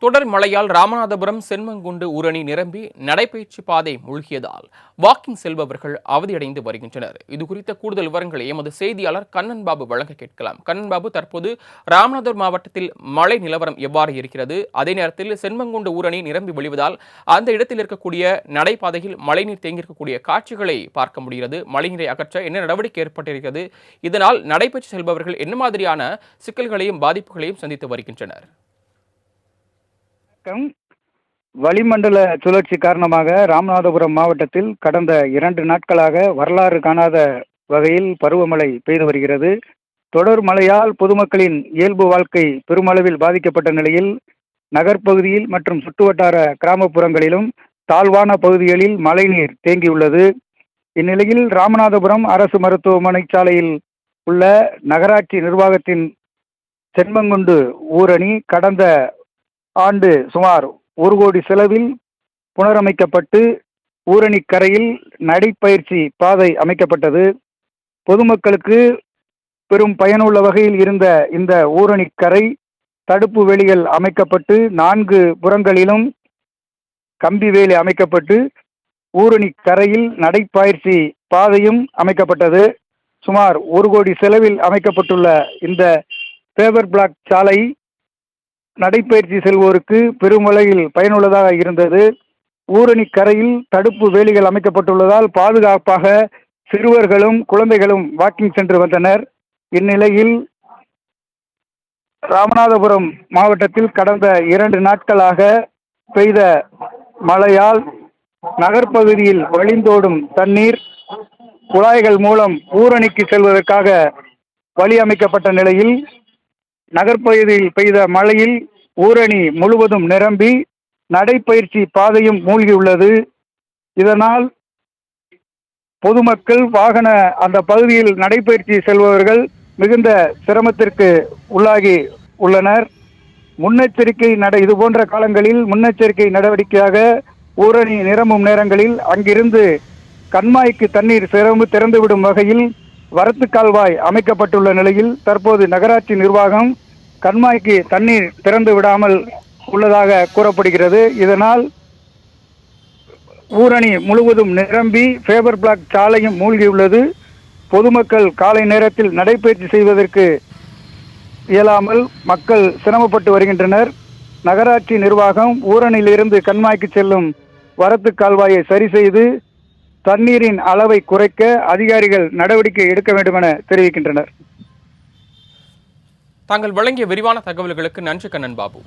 தொடர் மழையால் ராமநாதபுரம் சென்மங்குண்டு ஊரணி நிரம்பி நடைபயிற்சி பாதை மூழ்கியதால் வாக்கிங் செல்பவர்கள் அவதியடைந்து வருகின்றனர். இதுகுறித்த கூடுதல் விவரங்களை எமது செய்தியாளர் கண்ணன் பாபு வழங்க கேட்கலாம். கண்ணன் பாபு, தற்போது ராமநாதபுரம் மாவட்டத்தில் மழை நிலவரம் எவ்வாறு இருக்கிறது? அதே நேரத்தில் சென்மங்குண்டு ஊரணி நிரம்பி வழிவதால் அந்த இடத்தில் இருக்கக்கூடிய நடைபாதையில் மழைநீர் தேங்கியிருக்கக்கூடிய காட்சிகளை பார்க்க முடிகிறது. மழைநீரை அகற்ற என்ன நடவடிக்கை ஏற்பட்டிருக்கிறது? இதனால் நடைபயிற்சி செல்பவர்கள் என்ன மாதிரியான சிக்கல்களையும் பாதிப்புகளையும் சந்தித்து வருகின்றனர்? வளிமண்டல சுழற்சி காரணமாக ராமநாதபுரம் மாவட்டத்தில் கடந்த 2 நாட்களாக வரலாறு காணாத வகையில் பருவமழை பெய்து வருகிறது. தொடர் மழையால் பொதுமக்களின் இயல்பு வாழ்க்கை பெருமளவில் பாதிக்கப்பட்ட நிலையில் நகர்ப்பகுதியில் மற்றும் சுற்றுவட்டார கிராமப்புறங்களிலும் தாழ்வான பகுதிகளில் மழைநீர் தேங்கியுள்ளது. இந்நிலையில் ராமநாதபுரம் அரசு மருத்துவமனை சாலையில் உள்ள நகராட்சி நிர்வாகத்தின் சென்மங்குண்டு ஊரணி கடந்த ஆண்டு சுமார் 1 கோடி செலவில் புனரமைக்கப்பட்டு ஊரணிக்கரையில் நடைப்பயிற்சி பாதை அமைக்கப்பட்டது. பொதுமக்களுக்கு பெரும் பயனுள்ள வகையில் இருந்த இந்த ஊரணிக்கரை தடுப்பு வேலிகள் அமைக்கப்பட்டு 4 புறங்களிலும் கம்பி வேலி அமைக்கப்பட்டு ஊரணிக்கரையில் நடைப்பயிற்சி பாதையும் அமைக்கப்பட்டது. சுமார் 1 கோடி செலவில் அமைக்கப்பட்டுள்ள இந்த பேவர் பிளாக் சாலை நடைப்பயிற்சி செல்வோருக்கு பெருமளவில் பயனுள்ளதாக இருந்தது. ஊரணிக்கரையில் தடுப்பு வேலிகள் அமைக்கப்பட்டுள்ளதால் பாதுகாப்பாக சிறுவர்களும் குழந்தைகளும் வாக்கிங் சென்று வந்தனர். இந்நிலையில் ராமநாதபுரம் மாவட்டத்தில் கடந்த 2 நாட்களாக பெய்த மழையால் நகர்ப்பகுதியில் வழிந்தோடும் தண்ணீர் குழாய்கள் மூலம் ஊரணிக்கு செல்வதற்காக வழி அமைக்கப்பட்ட நிலையில் நகர்ப்பகுதியில் பெய்த மழையில் ஊரணி முழுவதும் நிரம்பி நடைப்பயிற்சி பாதையும் மூழ்கியுள்ளது. இதனால் பொதுமக்கள் அந்த பகுதியில் நடைப்பயிற்சி செல்பவர்கள் மிகுந்த சிரமத்திற்கு உள்ளாகி உள்ளனர். இது போன்ற காலங்களில் முன்னெச்சரிக்கை நடவடிக்கையாக ஊரணி நிரம்பும் நேரங்களில் அங்கிருந்து கண்மாய்க்கு தண்ணீர் திறந்துவிடும் வகையில் வரத்து கால்வாய் அமைக்கப்பட்டுள்ள நிலையில் தற்போது நகராட்சி நிர்வாகம் கண்மாய்க்கு தண்ணீர் திறந்து விடாமல் உள்ளதாக கூறப்படுகிறது. இதனால் ஊரணி முழுவதும் நிரம்பி பேவர் பிளாக் சாலையும் மூழ்கியுள்ளது. பொதுமக்கள் காலை நேரத்தில் நடைபயிற்சி செய்வதற்கு இயலாமல் மக்கள் சிரமப்பட்டு வருகின்றனர். நகராட்சி நிர்வாகம் ஊரணியிலிருந்து கண்மாய்க்கு செல்லும் வரத்து கால்வாயை சரி செய்து தண்ணீரின் அளவை குறைக்க அதிகாரிகள் நடவடிக்கை எடுக்க வேண்டும் என தெரிவிக்கின்றனர். தாங்கள் வழங்கிய விரிவான தகவல்களுக்கு நன்றி கண்ணன் பாபு.